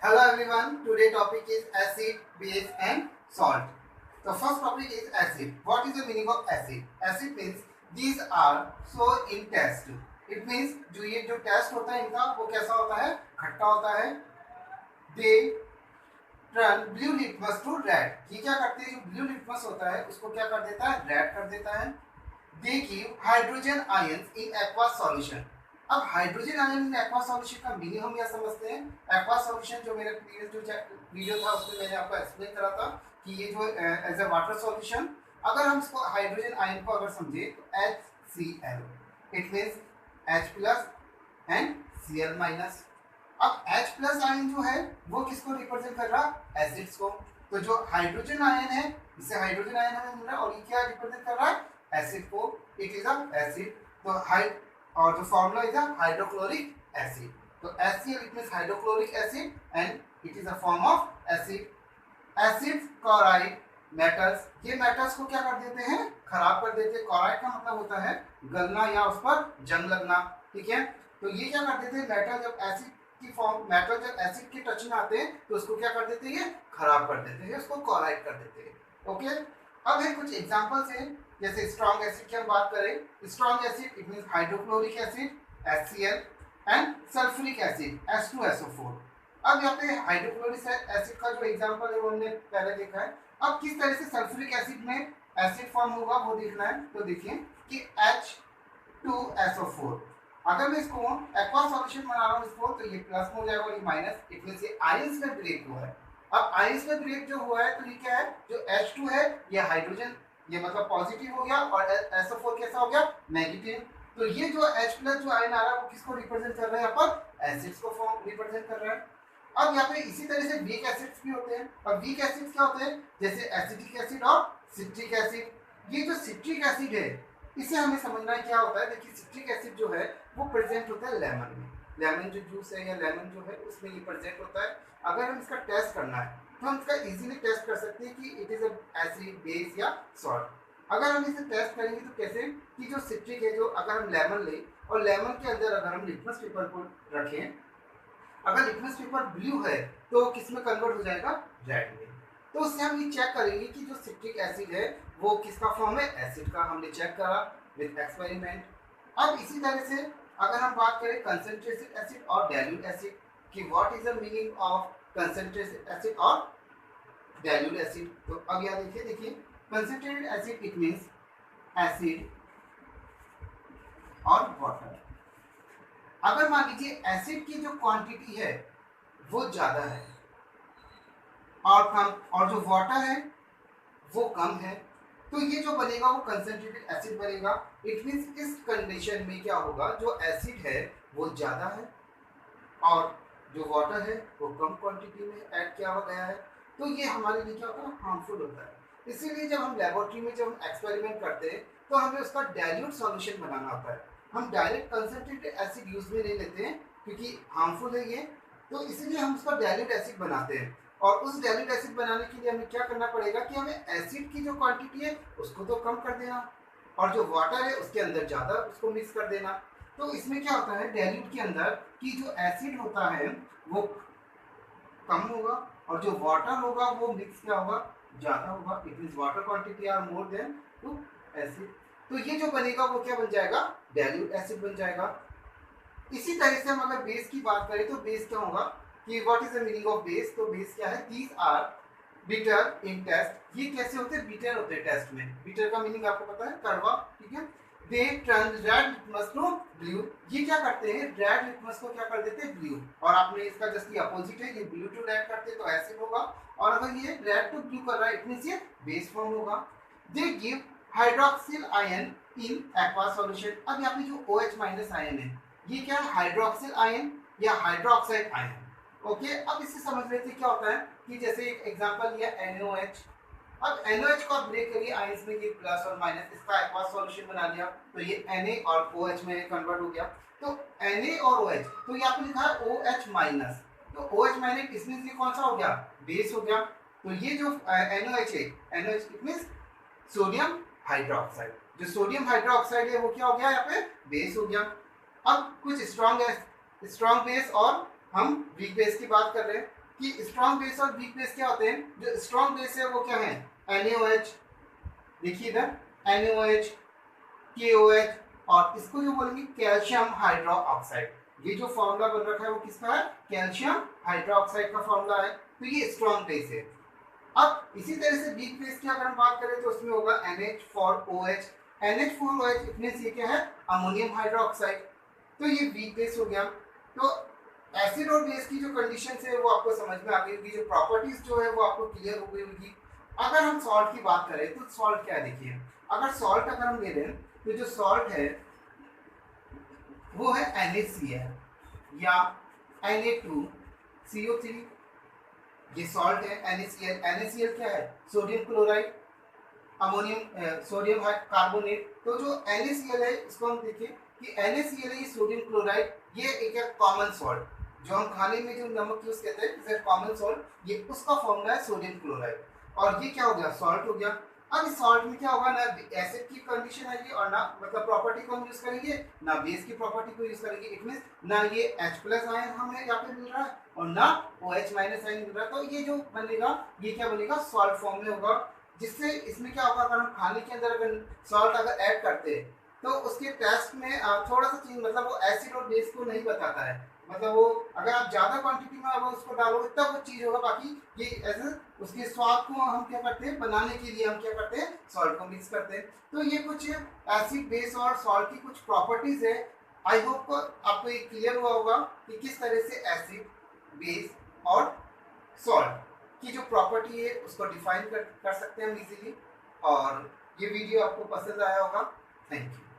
Hello everyone. Today topic is acid, base and salt. The first topic is acid. What is the meaning of acid? Acid means these are so in test. It means जो test होता है इनका वो कैसा होता है, खट्टा होता है. They turn blue litmus to red. ये क्या करते हैं, जो ब्लू लिटमस होता है उसको क्या कर देता है, रेड कर देता है. They give hydrogen ions in aqueous solution. अब hydrogen ion in aqua solution का मीनिंग हम क्या समझते हैं. एक्वा सॉल्यूशन जो मेरा प्रीवियस जो वीडियो था उसमें मैंने आपको एक्सप्लेन करा था कि ये जो एज अ वाटर सॉल्यूशन, अगर हम इसको हाइड्रोजन आयन को अगर समझे तो HCl it means H plus and Cl minus. अब H प्लस आयन जो है वो किसको रिप्रेजेंट कर रहा है, एसिड्स को. तो जो हाइड्रोजन आयन है इससे हाइड्रोजन आयन हमें मिल रहा है और ये क्या रिप्रेजेंट कर रहा है, एसिड को. It is a acid. तो और जो फॉर्मूला इज हाइड्रोक्लोरिक एसिड. तो HCl it means hydrochloric acid and it is a form of acid. Acid chloride metals, ये मेटल्स को क्या कर देते हैं, खराब कर देते हैं. क्लोराइड का मतलब होता है गलना या उस पर जंग लगना. ठीक है, तो ये क्या कर देते हैं, मेटल जब एसिड की फॉर्म, मेटल जब एसिड के टच में आते हैं तो उसको क्या कर देते हैं, ये खराब कर देते हैं, उसको क्लोराइड कर देते हैं. ओके, अब है कुछ एग्जांपल्स हैं. जैसे स्ट्रॉन्ग एसिड की हम बात करें, strong acid it means hydrochloric acid HCl and sulphuric acid H2SO4. अब यहाँ पे हाइड्रोक्लोरिक एसिड का जो एग्जांपल है वो हमने पहले देखा है. अब किस तरह से सल्फ्यूरिक एसिड में एसिड फॉर्म होगा वो देखना है. तो देखिए कि H2SO4, अगर मैं इसको एक्वा सॉल्यूशन बना रहा हूँ इसको, तो ये प्लस में हो जाएगा और ये माइनस. इट मींस ये आयंस में ब्रेक हुआ है. अब आयंस में ब्रेक जो हुआ है तो ये क्या है, जो H2 है ये हाइड्रोजन, ये मतलब पॉजिटिव हो गया और SO4 कैसा हो गया, नेगेटिव. तो ये जो H प्लस जो आयन आ रहा है वो किसको रिप्रेजेंट कर रहा है, यहाँ पर एसिड्स को फॉर्म रिप्रेजेंट कर रहा है. अब यहाँ पे इसी तरह से वीक एसिड्स भी होते हैं. और वीक एसिड्स क्या होते हैं, जैसे एसिटिक एसिड और सिट्रिक एसिड. ये जो सिट्रिक एसिड है इसे हमें समझना है क्या होता है. देखिए सिट्रिक एसिड जो है वो प्रेजेंट होता है लेमन में. लेमन जो जूस है या लेमन जो है उसमें ये प्रेजेंट होता है. अगर हम इसका टेस्ट करना है तो हम इसका इजीली टेस्ट कर सकते हैं कि इट इज एसिड, बेस या सॉल्ट. अगर हम इसे टेस्ट करेंगे तो कैसे, कि जो सिट्रिक है, जो अगर हम लेमन लें और लेमन के अंदर अगर हम लिटमस पेपर को रखें, अगर लिटमस पेपर ब्लू है तो किस में कन्वर्ट हो जाएगा, रेड में. तो उससे हम ये चेक करेंगे कि जो सिट्रिक एसिड है वो किसका फॉर्म है, एसिड का. हमने चेक करा विद एक्सपेरिमेंट. अब इसी तरह से अगर हम बात करें कंसंट्रेटेड एसिड और डाइल्यूट एसिड, कि what is the meaning of concentrated acid और डाइल्यूट एसिड. तो अब यहाँ देखिए concentrated acid it means acid और वाटर. अगर मान लीजिए एसिड की जो क्वांटिटी है वो ज्यादा है और कम, और जो वाटर है वो कम है, तो ये जो बनेगा वो कंसंट्रेटेड एसिड बनेगा. इट मींस इस कंडीशन में क्या होगा, जो एसिड है वो ज्यादा है और जो वाटर है वो कम क्वांटिटी में ऐड किया गया है. तो ये हमारे लिए क्या होता है, हार्मफुल होता है. इसीलिए जब हम लेबोरेटरी में जब हम एक्सपेरिमेंट करते हैं तो हमें उसका डाइल्यूट सॉल्यूशन बनाना होता है. हम डायरेक्ट कंसंट्रेटेड एसिड यूज में नहीं लेते हैं क्योंकि हार्मफुल है ये. तो इसीलिए हम उसका डाइल्यूट एसिड बनाते हैं. और उस डाइल्यूट एसिड बनाने के लिए हमें क्या करना पड़ेगा कि हमें एसिड की जो क्वांटिटी है उसको तो कम कर देना और जो वाटर है उसके अंदर ज़्यादा उसको मिक्स कर देना. तो इसमें क्या होता है, डाइल्यूट के अंदर कि जो एसिड होता है वो कम होगा और जो वाटर होगा वो मिक्स क्या होगा, ज़्यादा होगा. It means water quantity are more than to acid. तो ये जो बनेगा वो क्या बन जाएगा, डाइल्यूट एसिड बन जाएगा. इसी तरह से हम अगर बेस की बात करें तो बेस क्या होगा, कि what is the meaning of base. तो बेस क्या है, these are bitter in taste. ये कैसे होते हैं, बिटर होते हैं टेस्ट में. बिटर का मीनिंग आपको पता है, कड़वा. ठीक है, they turn red litmus to blue. ये क्या करते हैं, रेड लिटमस को क्या कर देते हैं, ब्लू. और आपने इसका जस्ट अपोजिट है, ये ब्लू टू रेड करते हैं तो एसिड होगा. और अगर ये रेड टू ब्लू कर रहा है इट मींस ये बेस फॉर्म होगा. They give hydroxyl ion in aqua solution. अब यहाँ पे जो OH माइनस आयन है ये क्या है, हाइड्रोक्सिल आयन या हाइड्रोक्साइड आयन. ओके, अब इससे समझ लेते क्या होता है कि जैसे एक एग्जांपल लिया NaOH. अब NaOH को आप ब्रेक करिए आयंस में, ये प्लस और माइनस, इसका एक्वा सॉल्यूशन बना लिया तो ये Na और OH में कन्वर्ट हो गया. तो Na और OH, तो यहाँ पे लिखा है OH माइनस. तो OH माइनस इसमें ये कौन सा हो गया, बेस हो गया. तो ये जो NaOH है, NaOH it means sodium hydroxide. जो सोडियम हाइड्रोक्साइड है वो क्या हो गया, यहाँ पे बेस हो गया. अब कुछ स्ट्रॉन्ग बेस और हम वीक बेस की बात कर रहे हैं. कि स्ट्रॉन्ग बेस और वीक बेस क्या होते हैं। जो स्ट्रॉन्ग बेस है वो क्या है, NaOH, देखिए इधर NaOH, KOH, और इसको जो बोलेंगे कैल्शियम हाइड्रोक्साइड। ये जो फॉर्मूला बन रखा है वो किसका है, कैल्शियम हाइड्रोक्साइड का फॉर्मूला है। तो ये स्ट्रॉन्ग बेस है। अब इसी तरह से वीक बेस की अगर हम बात करें तो उसमें होगा NH4OH। NH4OH इतने से क्या है, अमोनियम हाइड्रोक्साइड। तो ये वीक बेस हो गया। तो एसिड और बेस की जो कंडीशन है वो आपको समझ में आ गई होगी, जो प्रॉपर्टीज जो है वो आपको क्लियर हो गई होगी। अगर हम सॉल्ट की बात करें तो सॉल्ट क्या है, देखिए अगर सॉल्ट अगर हम ले लें तो जो सॉल्ट है वो है NaCl या Na2CO3। ये सॉल्ट है NaCl। NaCl क्या है, sodium chloride, ammonium sodium carbonate. तो जो NaCl है इसको हम देखिए कि NaCl है ये सोडियम क्लोराइड, ये एक है कॉमन सॉल्ट जो हम खाने में जो नमक यूज करते हैं जैसे कॉमन सॉल्ट, ये उसका फॉर्मूला है सोडियम क्लोराइड। और ये क्या हो गया, सॉल्ट हो गया। अब इस सॉल्ट में क्या होगा, ना एसिड की कंडीशन आएगी और ना मतलब प्रॉपर्टी को हम यूज करेंगे, ना बेस की प्रॉपर्टी को यूज करेंगे। इट मींस ना ये H+ आयन हमें यहाँ पे मिल रहा है और ना OH- आयन मिल रहा है। तो ये जो बनेगा ये क्या बनेगा, सॉल्ट फॉर्म में होगा। जिससे इसमें क्या होगा, अगर हम खाने के अंदर अगर सॉल्ट अगर ऐड करते हैं तो उसके टेस्ट में थोड़ा सा चीज मतलब वो एसिड और बेस को नहीं बताता है। मतलब वो अगर आप ज्यादा क्वांटिटी में अगर उसको डालोगे तब वो चीज होगा, बाकी ये ऐसे उसके स्वाद को हम क्या करते हैं, बनाने के लिए हम क्या करते हैं, सॉल्ट को मिक्स करते हैं। तो ये कुछ एसिड बेस और सॉल्ट की कुछ प्रॉपर्टीज है। आई होप आपको ये क्लियर हुआ होगा कि किस तरह से एसिड, बेस और सॉल्ट की जो प्रॉपर्टी है उसको डिफाइन कर सकते हैं हम इजीली। और ये वीडियो आपको पसंद आया होगा। Thank you.